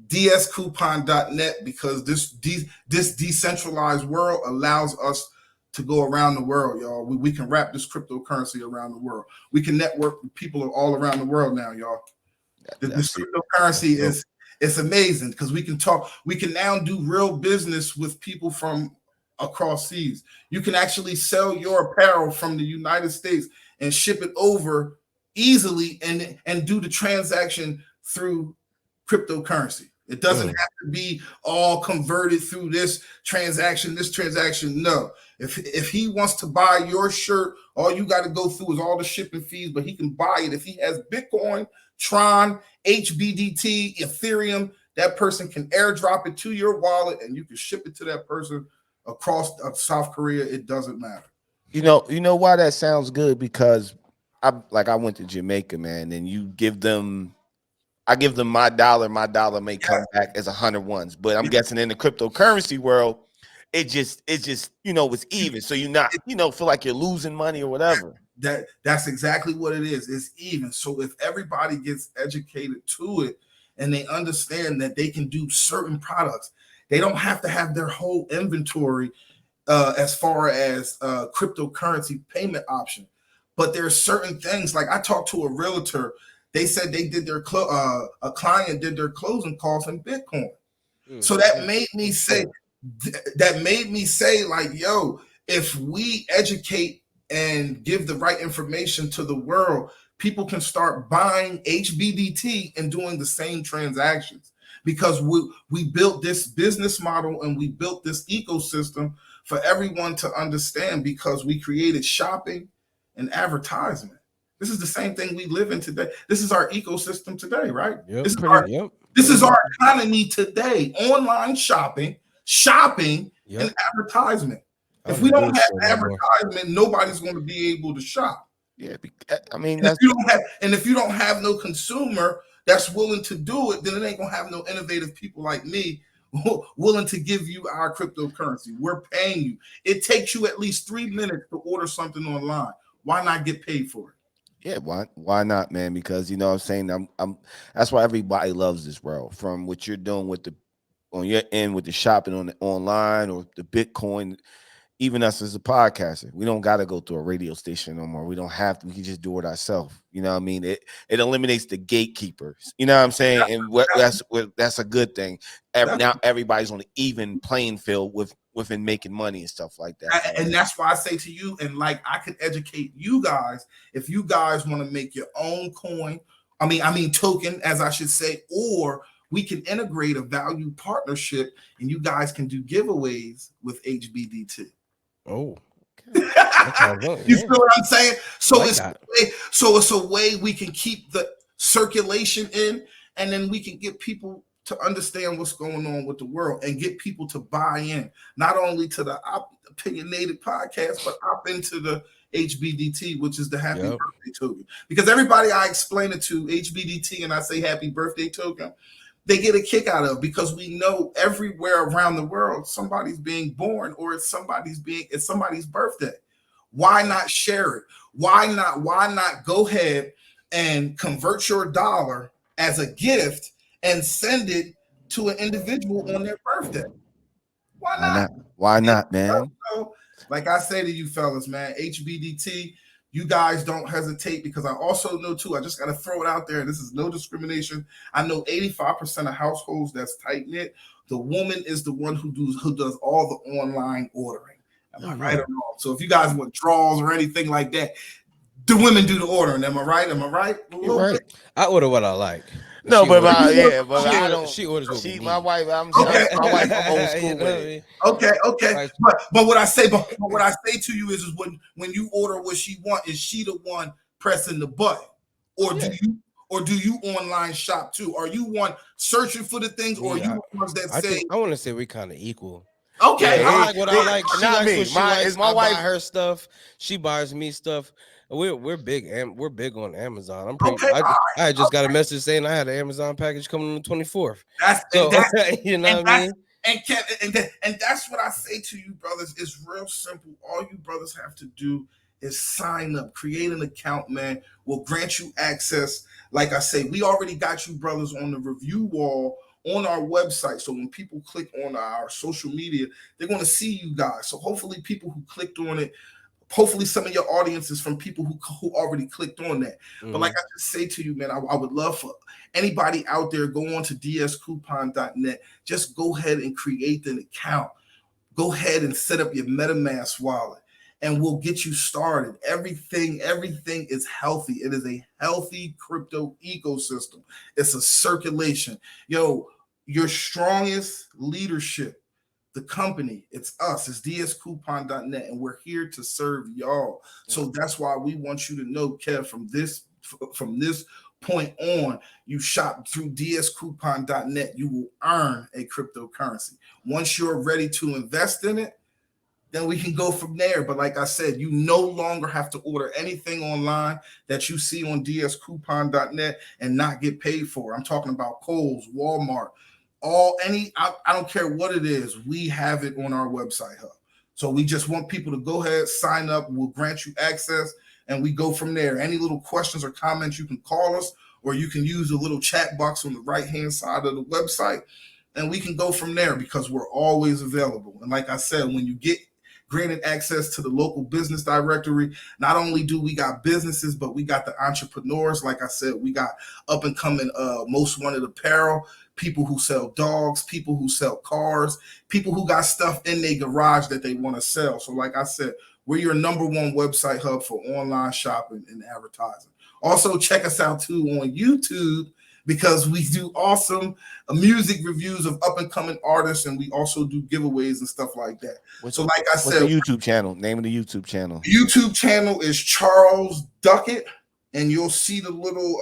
dscoupon.net because this decentralized world allows us to go around the world, y'all. We can wrap this cryptocurrency around the world. We can network with people all around the world now, y'all. This cryptocurrency it's amazing because we can talk. We can now do real business with people from across seas. You can actually sell your apparel from the United States and ship it over easily and do the transaction through cryptocurrency. It doesn't have to be all converted through this transaction. No. If he wants to buy your shirt, all you got to go through is all the shipping fees, but he can buy it. If he has Bitcoin, Tron, HBDT, Ethereum. That person can airdrop it to your wallet, and you can ship it to that person across South Korea. It doesn't matter. You know why that sounds good? Because I went to Jamaica, man, and I give them my dollar may come back as 100 ones. But I'm guessing in the cryptocurrency world, it's just it's even. So you're not, feel like you're losing money or whatever. That's exactly what it is. It's even. So if everybody gets educated to it and they understand that they can do certain products, they don't have to have their whole inventory as far as cryptocurrency payment option. But there's certain things, like I talked to a realtor. They said they did their a client did their closing costs in Bitcoin. So that made me say, like, yo, if we educate and give the right information to the world, people can start buying HBDT and doing the same transactions, because we built this business model and we built this ecosystem for everyone to understand, because we created shopping and advertisement. This is the same thing we live in today. This is our ecosystem today, right? Yep, this is our economy today. Online shopping, and advertisement. If we don't have advertisement, nobody's going to be able to shop. Yeah, I mean, if you don't have no consumer that's willing to do it, then it ain't gonna have no innovative people like me willing to give you our cryptocurrency. We're paying you. It takes you at least 3 minutes to order something online. Why not get paid for it? Yeah, why not, man? Because what I'm saying, I'm that's why everybody loves this world. From what you're doing with on your end with the shopping on the online or the Bitcoin. Even us as a podcaster, we don't got to go to a radio station no more. We don't have to. We can just do it ourselves. You know what I mean? It eliminates the gatekeepers. You know what I'm saying? And that's a good thing. Now everybody's on an even playing field within making money and stuff like that. And that's why I say to you, and like I could educate you guys, if you guys want to make your own coin, I mean token, as I should say, or we can integrate a value partnership, and you guys can do giveaways with HBDT. Oh, you feel what I'm saying? So it's a way we can keep the circulation in, and then we can get people to understand what's going on with the world and get people to buy in, not only to the Opinionated podcast, but up into the HBDT, which is the happy birthday token. Because everybody I explain it to, HBDT, and I say happy birthday token, they get a kick out of, because we know everywhere around the world somebody's being born, or it's somebody's birthday. Why not share it? Why not go ahead and convert your dollar as a gift and send it to an individual on their birthday? Why not, man? So, like I say to you fellas, man, HBDT, you guys don't hesitate, because I also know too, I just got to throw it out there. This is no discrimination. I know 85% of households that's tight knit, the woman is the one who does all the online ordering. Am I right or wrong? So if you guys want draws or anything like that, the women do the ordering. Am I right? You're right. I order what I like. No, but I don't. She orders what we need. My wife. I'm okay. My wife. I'm old school with it. Okay. But what I say to you is when you order what she want, is she the one pressing the button, or do you online shop too? Are you one searching for the things, or are you the ones that say? I want to say we kind of equal. Okay, I like what I like. She likes me. what she likes. My wife buy her stuff. She buys me stuff. We're big on Amazon. I just got a message saying I had an Amazon package coming on the 24th. You know what I mean? And that's what I say to you, brothers. It's real simple. All you brothers have to do is sign up, create an account, man. We'll grant you access. Like I say, we already got you brothers on the review wall on our website. So when people click on our social media, they're going to see you guys. So hopefully people who clicked on it, hopefully some of your audience is from people who already clicked on that. But like I just say to you, man, I would love for anybody out there, go on to dscoupon.net. Just go ahead and create an account. Go ahead and set up your MetaMask wallet, and we'll get you started. Everything is healthy. It is a healthy crypto ecosystem. It's a circulation. Yo, your strongest leadership, the company, it's us, it's dscoupon.net, and we're here to serve y'all. So that's why we want you to know, Kev, from this point on, you shop through dscoupon.net, you will earn a cryptocurrency. Once you're ready to invest in it, then we can go from there. But like I said, you no longer have to order anything online that you see on dscoupon.net and not get paid for. I'm talking about Kohl's, Walmart, I don't care what it is. We have it on our website hub. So we just want people to go ahead, sign up. We'll grant you access, and we go from there. Any little questions or comments, you can call us, or you can use the little chat box on the right-hand side of the website, and we can go from there because we're always available. And like I said, when you get granted access to the local business directory, not only do we got businesses, but we got the entrepreneurs. Like I said, we got up and coming most wanted apparel, people who sell dogs, people who sell cars, people who got stuff in their garage that they want to sell. So like I said, we're your number one website hub for online shopping and advertising. Also, check us out too on YouTube, because we do awesome music reviews of up and coming artists, and we also do giveaways and stuff like that. So like I said, what's the YouTube channel? Name of the YouTube channel. YouTube channel is Charles Duckett, and you'll see the little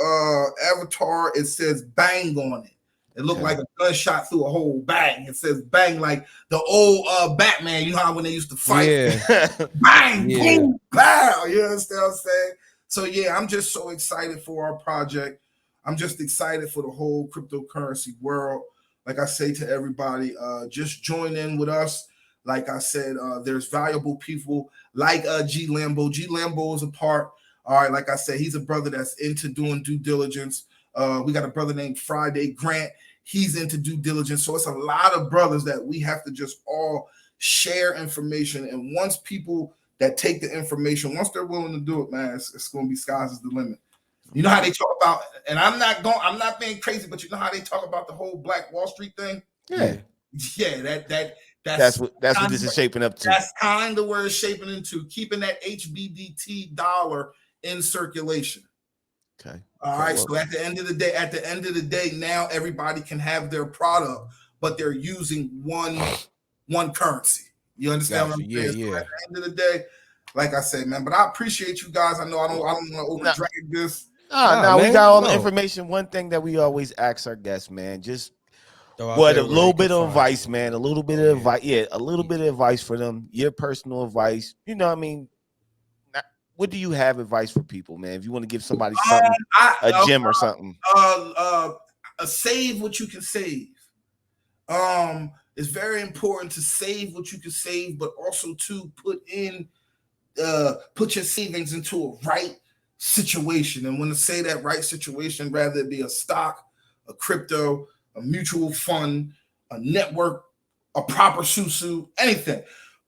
avatar. It says bang on it. It looked like a gunshot through a hole. Bang. It says bang, like the old Batman. You know how when they used to fight? Yeah. Bang, boom, pow. You understand what I'm saying? So yeah, I'm just so excited for our project. I'm just excited for the whole cryptocurrency world. Like I say to everybody, just join in with us. Like I said, there's valuable people like G Lambo. G Lambo is a part. All right, like I said, he's a brother that's into doing due diligence. We got a brother named Friday Grant. He's into due diligence. So it's a lot of brothers that we have to just all share information. And once people that take the information, once they're willing to do it, man, it's going to be sky's the limit. You know how they talk about, and I'm not being crazy, but you know how they talk about the whole Black Wall Street thing? Yeah. That's what this is shaping up to. That's kind of where it's shaping into, keeping that HBDT dollar in circulation. Okay. All right. So at the end of the day, now everybody can have their product, but they're using one currency. You understand what I'm saying? Yeah. So at the end of the day, like I said, man, but I appreciate you guys. I know I don't want to over drag this. No, we got all the information. One thing that we always ask our guests, man, just a little bit of advice, man. A little bit of advice. Yeah, a little bit of advice for them. Your personal advice. You know what I mean? What do you have advice for people, man? If you want to give somebody something, a gym or something. Save what you can save. It's very important to save what you can save, but also to put your savings into a right situation. And when I say that right situation, rather it be a stock, a crypto, a mutual fund, a network, a proper susu, anything.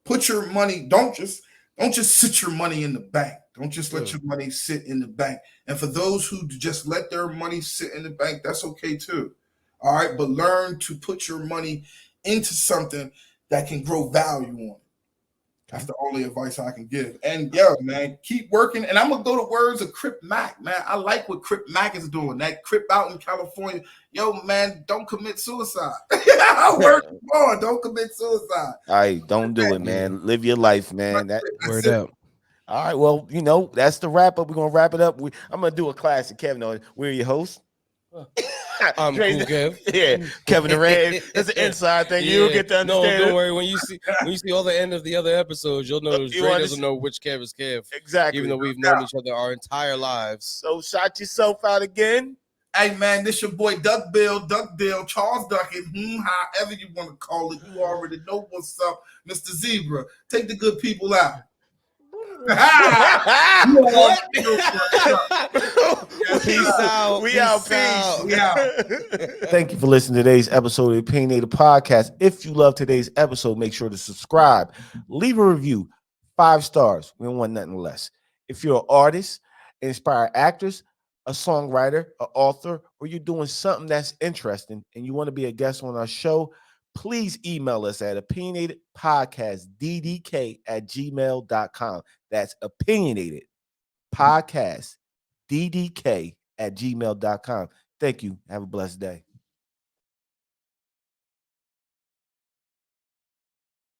Put your money, don't just sit your money in the bank. Don't just let your money sit in the bank. And for those who just let their money sit in the bank, that's okay too. All right, but learn to put your money into something that can grow value on it. That's the only advice I can give. And yo, man, keep working. And I'm gonna go to words of Crip Mac, man. I like what Crip Mac is doing. That Crip out in California. Yo, man, don't commit suicide. Word on, don't commit suicide. All right, don't do it, man. Live your life, man. Word up. All right, well, that's the wrap up. We're gonna wrap it up. I'm gonna do a classic, Kevin. We're your host. I'm cool, Kev. Yeah, Kevin Durant. That's an inside thing. You'll get to understand. No, don't worry. When you see all the end of the other episodes, you'll know Dre doesn't know which Kev is Kev. Exactly. Even though we've known each other our entire lives. So shout yourself out again. Hey man, this your boy Duck Bill, Charles Duckett, however you want to call it. You already know what's up, Mr. Zebra. Take the good people out. What? Peace out. We out. Thank you for listening to today's episode of the Opinionated Podcast. If you love today's episode, make sure to subscribe, leave a review, 5 stars. We don't want nothing less. If you're an artist, an inspired actress, a songwriter, an author, or you're doing something that's interesting and you want to be a guest on our show, please email us at opinionatedpodcastddk@gmail.com. That's opinionatedpodcastddk@gmail.com. Thank you. Have a blessed day.